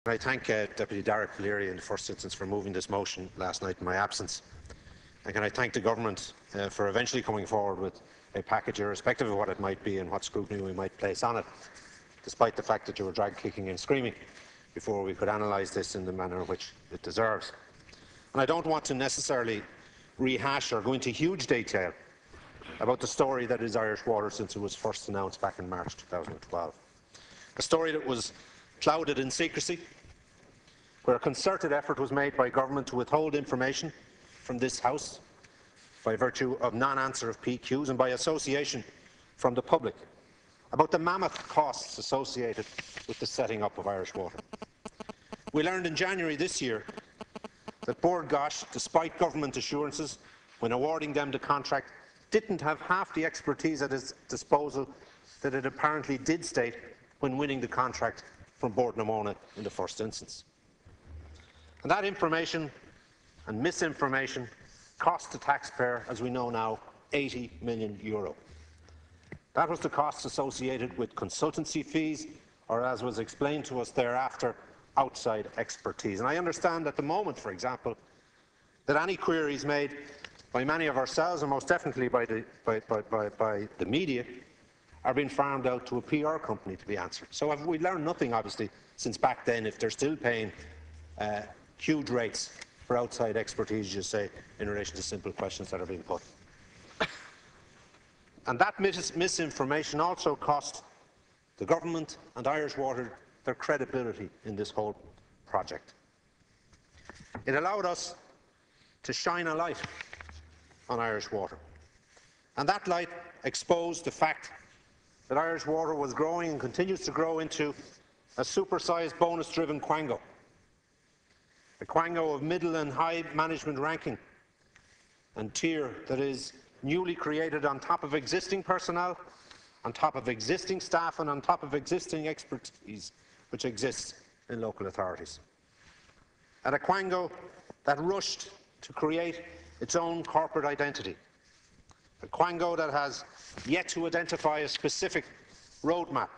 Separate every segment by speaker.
Speaker 1: I thank Deputy Derek Leary in the first instance for moving this motion last night in my absence. And can I thank the Government for eventually coming forward with a package, irrespective of what it might be and what scrutiny we might place on it, despite the fact that you were drag kicking and screaming before we could analyse this in the manner in which it deserves. And I don't want to necessarily rehash or go into huge detail about the story that is Irish Water since it was first announced back in March 2012. A story that was clouded in secrecy, where a concerted effort was made by government to withhold information from this House by virtue of non-answer of PQs and by association from the public about the mammoth costs associated with the setting up of Irish Water. We learned in January this year that Bord Gáis, despite government assurances when awarding them the contract, didn't have half the expertise at its disposal that it apparently did state when winning the contract from Bord na Móna in the first instance. And that information and misinformation cost the taxpayer, as we know now, €80 million. That was the cost associated with consultancy fees, or as was explained to us thereafter, outside expertise. And I understand at the moment, for example, that any queries made by many of ourselves, and most definitely by the media, are being farmed out to a PR company to be answered. So have we learned nothing, obviously, since back then, if they're still paying huge rates for outside expertise, you say, in relation to simple questions that are being put. And that misinformation also cost the government and Irish Water their credibility in this whole project. It allowed us to shine a light on Irish Water. And that light exposed the fact that Irish Water was growing and continues to grow into a supersized bonus-driven quango. A quango of middle and high management ranking and tier that is newly created on top of existing personnel, on top of existing staff and on top of existing expertise which exists in local authorities. And a quango that rushed to create its own corporate identity. A quango that has yet to identify a specific roadmap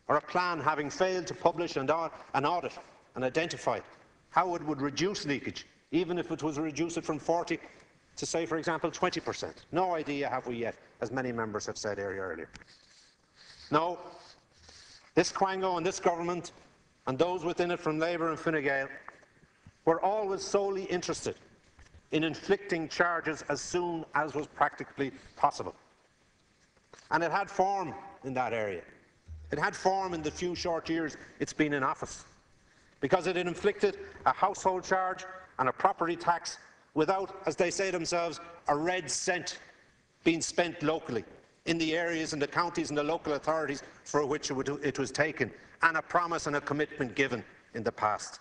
Speaker 1: or a plan, having failed to publish and audit and identify how it would reduce leakage, even if it was reduce it from 40 to, say, for example, 20%. No idea have we yet, as many members have said earlier. No, this quango and this government and those within it from Labour and Fine Gael were always solely interested in inflicting charges as soon as was practically possible. And it had form in that area. It had form in the few short years it's been in office, because it had inflicted a household charge and a property tax without, as they say themselves, a red cent being spent locally in the areas and the counties and the local authorities for which it was taken, and a promise and a commitment given in the past.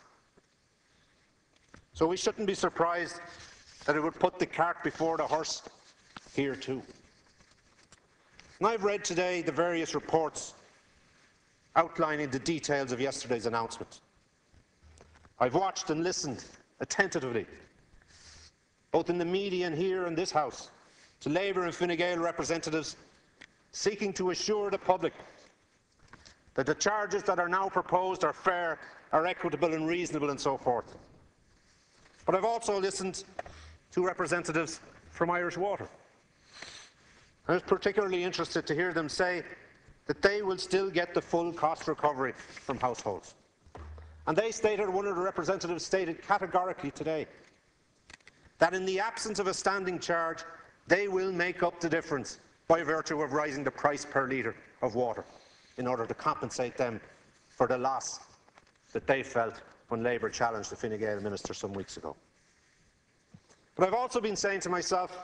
Speaker 1: So we shouldn't be surprised that it would put the cart before the horse here too. And I've read today the various reports outlining the details of yesterday's announcement. I've watched and listened attentively, both in the media and here in this House, to Labour and Fine Gael representatives seeking to assure the public that the charges that are now proposed are fair, are equitable and reasonable and so forth. But I've also listened to representatives from Irish Water. I was particularly interested to hear them say that they will still get the full cost recovery from households. And they stated, one of the representatives stated categorically today, that in the absence of a standing charge, they will make up the difference by virtue of rising the price per litre of water in order to compensate them for the loss that they felt when Labour challenged the Fine Gael minister some weeks ago. But I've also been saying to myself,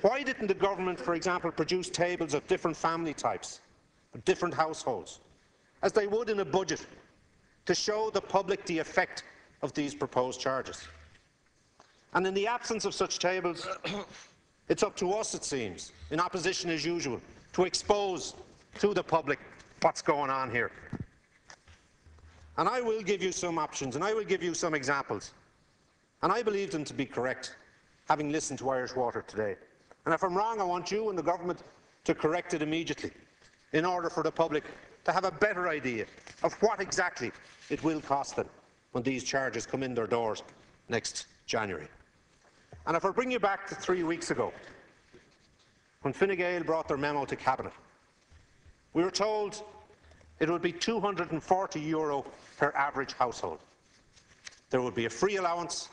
Speaker 1: why didn't the government, for example, produce tables of different family types, of different households, as they would in a budget, to show the public the effect of these proposed charges? And in the absence of such tables, it's up to us, it seems, in opposition as usual, to expose to the public what's going on here. And I will give you some options, and I will give you some examples. And I believe them to be correct, having listened to Irish Water today. And if I'm wrong, I want you and the government to correct it immediately, in order for the public to have a better idea of what exactly it will cost them when these charges come in their doors next January. And if I bring you back to 3 weeks ago, when Fine Gael brought their memo to Cabinet, we were told it would be €240 per average household. There would be a free allowance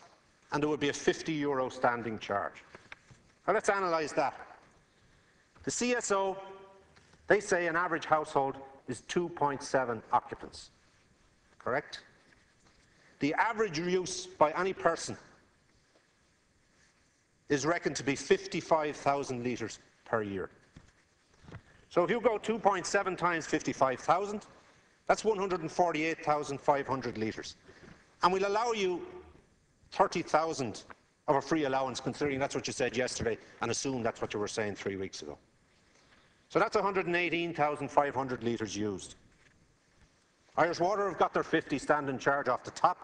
Speaker 1: and there would be a €50 standing charge. Now let's analyse that. The CSO, they say an average household is 2.7 occupants, correct? The average use by any person is reckoned to be 55,000 litres per year. So if you go 2.7 times 55,000, that's 148,500 litres. And we'll allow you 30,000 of a free allowance, considering that's what you said yesterday, and assume that's what you were saying 3 weeks ago. So that's 118,500 litres used. Irish Water have got their 50 standing charge off the top.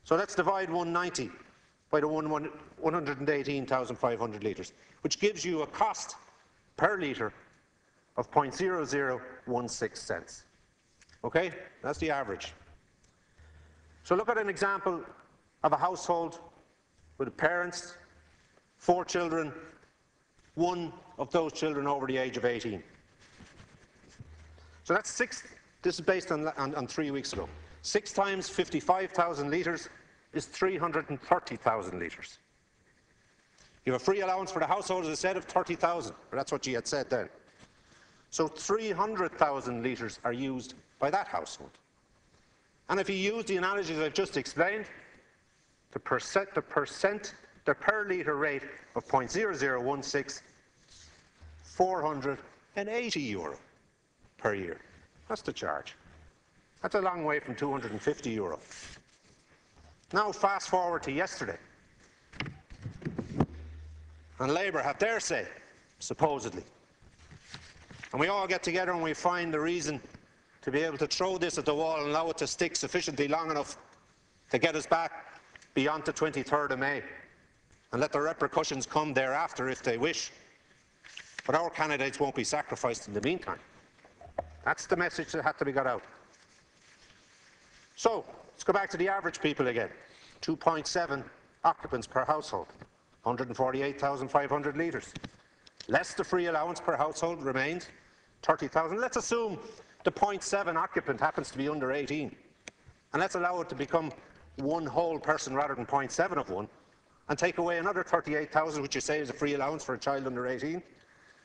Speaker 1: So let's divide 190 by the 118,500 litres, which gives you a cost per litre of 0.0016 cents. Okay? That's the average. So look at an example of a household with parents, 4 children, 1 of those children over the age of 18. So that's 6, this is based on 3 weeks ago. 6 times 55,000 litres is 330,000 litres. You have a free allowance for the household, as I said, of 30,000, but that's what you had said then. So 300,000 litres are used by that household. And if you use the analogies I've just explained, the per litre rate of 0.0016, €480 per year. That's the charge. That's a long way from €250. Now fast forward to yesterday. And Labour have their say, supposedly. And we all get together and we find the reason to be able to throw this at the wall and allow it to stick sufficiently long enough to get us back beyond the 23rd of May and let the repercussions come thereafter if they wish. But our candidates won't be sacrificed in the meantime. That's the message that had to be got out. So, let's go back to the average people again. 2.7 occupants per household, 148,500 litres. Less the free allowance per household remains 30,000. Let's assume the 0.7 occupant happens to be under 18. And let's allow it to become 1 whole person rather than 0.7 of 1, and take away another 38,000, which you say is a free allowance for a child under 18.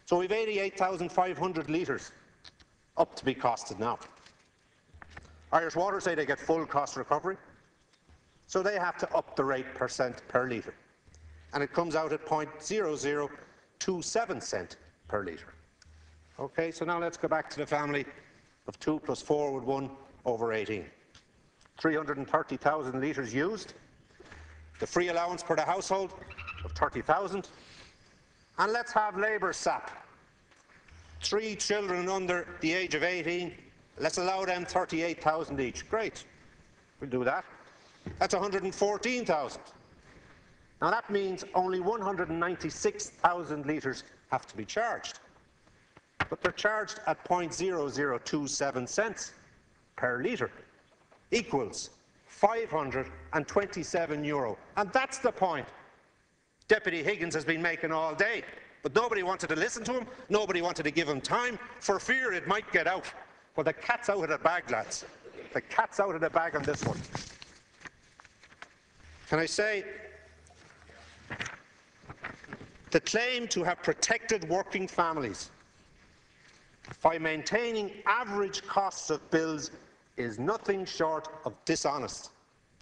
Speaker 1: So we've 88,500 litres up to be costed now. Irish Water say they get full cost recovery, so they have to up the rate percent per litre. And it comes out at 0.0027 cent per litre. Okay, so now let's go back to the family of 2 plus 4 with 1 over 18. 330,000 litres used. The free allowance per the household of 30,000. And let's have Labour SAP. 3 children under the age of 18. Let's allow them 38,000 each. Great. We'll do that. That's 114,000. Now that means only 196,000 litres have to be charged. But they're charged at 0.0027 cents per litre, equals €527. And that's the point Deputy Higgins has been making all day. But nobody wanted to listen to him, nobody wanted to give him time, for fear it might get out. Well, the cat's out of the bag, lads. The cat's out of the bag on this one. Can I say, the claim to have protected working families by maintaining average costs of bills is nothing short of dishonest.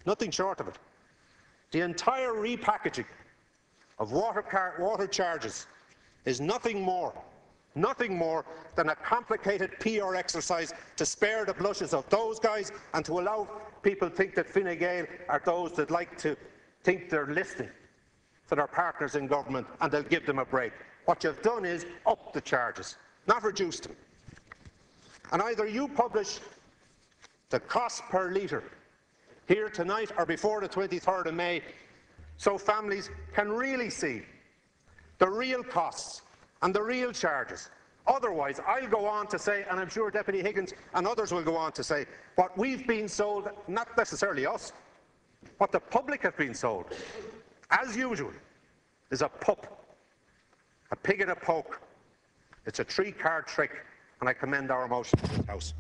Speaker 1: Nothing short of it. The entire repackaging of water charges is nothing more than a complicated PR exercise to spare the blushes of those guys and to allow people to think that Fine Gael are those that like to think they're listening to their partners in government and they'll give them a break. What you've done is up the charges, not reduce them. And either you publish the cost per litre here tonight or before the 23rd of May, so families can really see the real costs and the real charges Otherwise, I'll go on to say, and I'm sure Deputy Higgins and others will go on to say, what we've been sold, not necessarily us, what the public have been sold, as usual, is a pup, a pig in a poke. It's a three-card trick, and I commend our motion to this House.